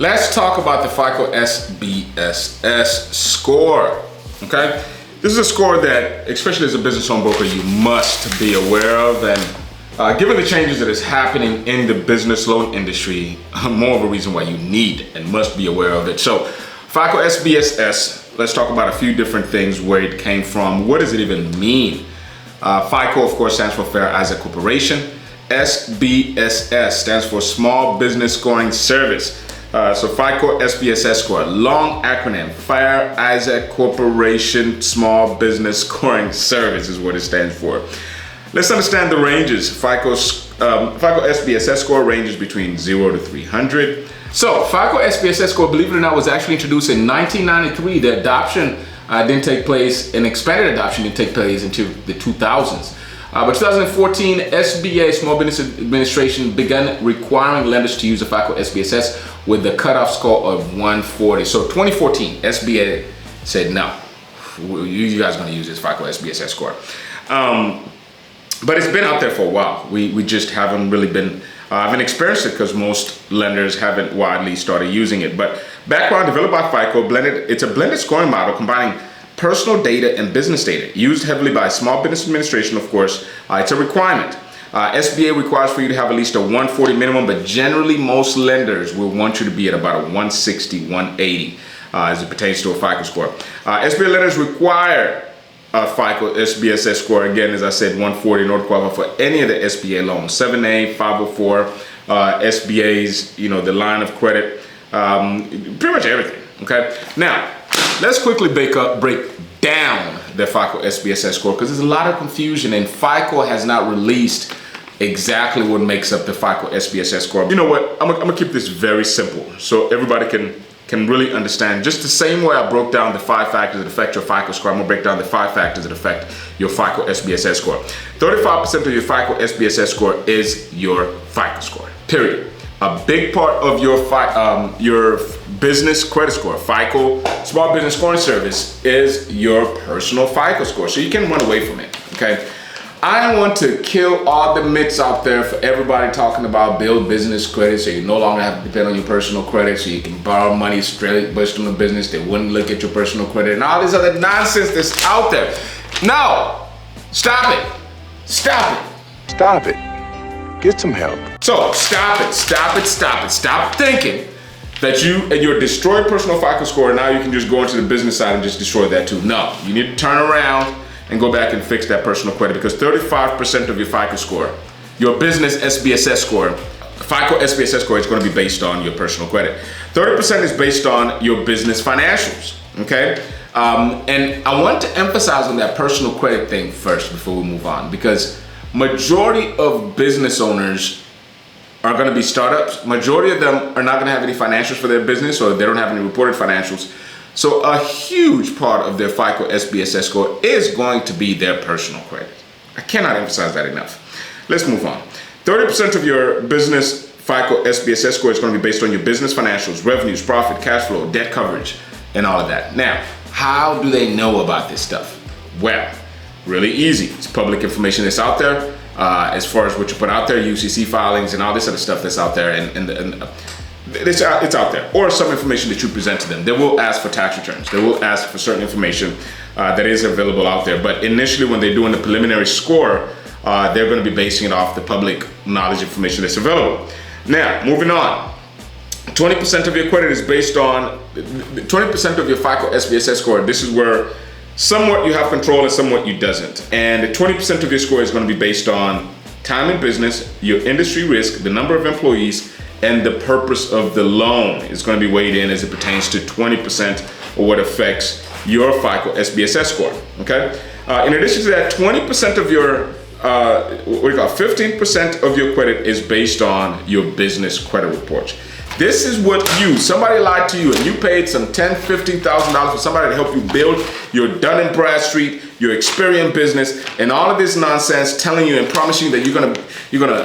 Let's talk about the FICO SBSS score, okay? This is a score that, especially as a business loan broker, you must be aware of. And given the changes that is happening in the business loan industry, more of a reason why you need and must be aware of it. So FICO SBSS, let's talk about a few different things, where it came from. What does it even mean? FICO, of course, stands for Fair Isaac Corporation. SBSS stands for Small Business Scoring Service. So FICO SBSS score, long acronym, Fair Isaac Corporation Small Business Scoring Service is what it stands for. Let's understand the ranges. FICO SBSS score ranges between 0 to 300. So FICO SBSS score, believe it or not, was actually introduced in 1993. The adoption didn't take place, an expanded adoption didn't take place until the 2000s. But 2014, SBA, Small Business Administration, began requiring lenders to use a FICO SBSS with the cutoff score of 140. So 2014, SBA said, no, you guys are gonna use this FICO SBSS score. But it's been out there for a while. We just haven't really been, haven't experienced it because most lenders haven't widely started using it. But background, developed by FICO, it's a blended scoring model combining personal data and business data, used heavily by Small Business Administration, of course. It's a requirement. SBA requires for you to have at least a 140 minimum, but generally most lenders will want you to be at about a 160, 180 as it pertains to a FICO score. SBA lenders require a FICO SBSS score, again, as I said, 140 in order to qualify for any of the SBA loans, 7A, 504, SBAs, the line of credit, pretty much everything, okay? Now, let's quickly break down the FICO SBSS score, because there's a lot of confusion and FICO has not released exactly what makes up the FICO SBSS score. You know what, I'm gonna keep this very simple so everybody can really understand. Just the same way I broke down the 5 factors that affect your FICO score, I'm gonna break down the 5 factors that affect your FICO SBSS score. 35% of your FICO SBSS score is your FICO score, period. A big part of your business credit score, FICO Small Business Scoring Service, is your personal FICO score. So you can run away from it, okay? I want to kill all the myths out there for everybody talking about build business credit so you no longer have to depend on your personal credit, so you can borrow money straight based on the business. They wouldn't look at your personal credit and all this other nonsense that's out there. No, stop it, stop it. Stop it, get some help. So stop thinking that your destroyed personal FICO score, now you can just go into the business side and just destroy that too. No, you need to turn around and go back and fix that personal credit, because 35% of your FICO score, your business SBSS score, FICO SBSS score is going to be based on your personal credit. 30% is based on your business financials, okay? And I want to emphasize on that personal credit thing first before we move on, because majority of business owners are going to be startups. Majority of them are not going to have any financials for their business, or they don't have any reported financials. So a huge part of their FICO SBSS score is going to be their personal credit. I cannot emphasize that enough. Let's move on. 30% of your business FICO SBSS score is going to be based on your business financials, revenues, profit, cash flow, debt coverage, and all of that. Now, how do they know about this stuff? Well, really easy. It's public information that's out there. As far as what you put out there, UCC filings and all this other stuff that's out there, and it's out there. Or some information that you present to them. They will ask for tax returns. They will ask for certain information that is available out there. But initially, when they're doing the preliminary score, they're going to be basing it off the public knowledge information that's available. Now, moving on. 20% of your credit is based on 20% of your FICO SBSS score. This is where somewhat you have control and somewhat you doesn't. And 20% of your score is going to be based on time in business, your industry risk, the number of employees, and the purpose of the loan is going to be weighed in as it pertains to 20% of what affects your FICO SBSS score, okay? In addition to that, 20% of your, 15% of your credit is based on your business credit reports. This is what somebody lied to you and you paid some $10,000, $15,000 for somebody to help you build your Dun & Bradstreet, your Experian business, and all of this nonsense telling you and promising that you're gonna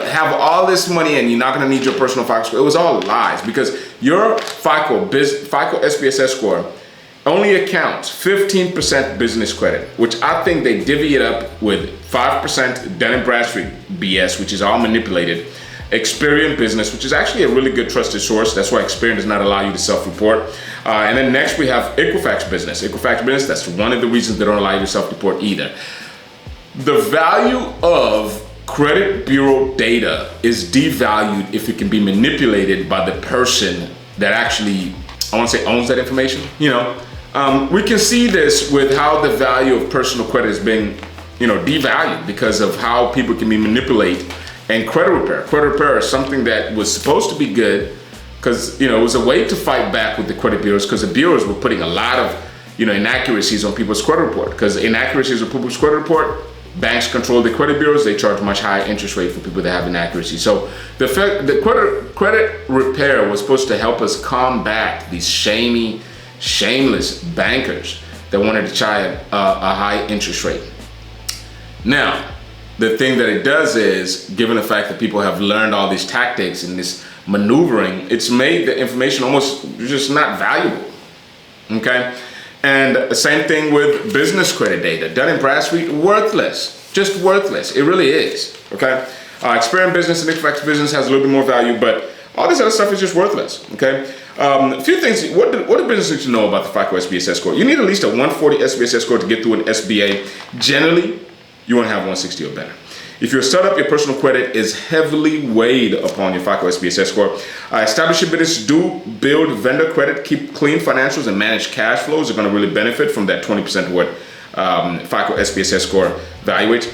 have all this money and you're not gonna need your personal FICO score. It was all lies, because your FICO SBSS score only accounts 15% business credit, which I think they divvy it up with 5% Dun & Bradstreet BS, which is all manipulated. Experian Business, which is actually a really good trusted source. That's why Experian does not allow you to self-report. And then next we have Equifax Business. Equifax Business, that's one of the reasons they don't allow you to self-report either. The value of credit bureau data is devalued if it can be manipulated by the person that actually, I want to say, owns that information. We can see this with how the value of personal credit is being, devalued because of how people can be manipulated. And credit repair. Credit repair is something that was supposed to be good because, it was a way to fight back with the credit bureaus, because the bureaus were putting a lot of, inaccuracies on people's credit report. Because inaccuracies on people's credit report, banks control the credit bureaus. They charge much higher interest rate for people that have inaccuracy. So the credit repair was supposed to help us combat these shameless bankers that wanted to charge a high interest rate. Now, the thing that it does is, given the fact that people have learned all these tactics and this maneuvering, it's made the information almost just not valuable, okay? And the same thing with business credit data. Dun & Bradstreet, worthless, just worthless. It really is, okay? Experian Business and Equifax Business has a little bit more value, but all this other stuff is just worthless, okay? A few things, what do businesses need to know about the FICO SBSS score? You need at least a 140 SBSS score to get through an SBA. Generally, you want to have 160 or better. If you're a startup, your personal credit is heavily weighed upon your FICO SBSS score. Established business do build vendor credit, keep clean financials, and manage cash flows are going to really benefit from that 20% what FICO SBSS score evaluates.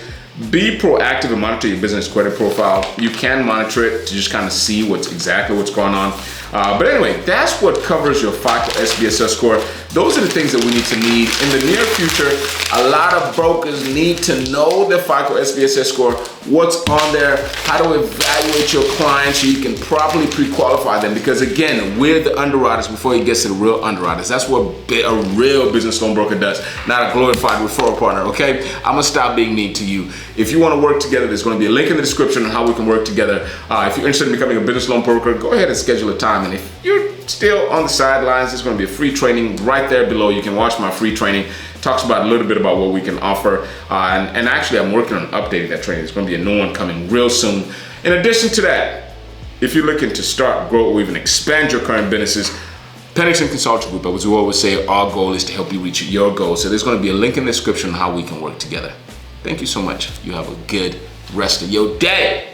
Be proactive and monitor your business credit profile. You can monitor it to just kind of see exactly what's going on. But anyway, that's what covers your FICO SBSS score. Those are the things that we need to need. In the near future, a lot of brokers need to know the FICO SBSS score, what's on there, how to evaluate your clients so you can properly pre-qualify them. Because again, we're the underwriters before it gets to the real underwriters. That's what a real business loan broker does, not a glorified referral partner, okay? I'm gonna stop being mean to you. If you wanna work together, there's gonna be a link in the description on how we can work together. If you're interested in becoming a business loan broker, go ahead and schedule a time. And if you're still on the sidelines, there's going to be a free training right there below. You can watch my free training. It talks about a little bit about what we can offer. And actually, I'm working on updating that training. There's going to be a new one coming real soon. In addition to that, if you're looking to start, grow, or even expand your current businesses, Pennington Consulting Group, as we always say, our goal is to help you reach your goals. So there's going to be a link in the description on how we can work together. Thank you so much. You have a good rest of your day.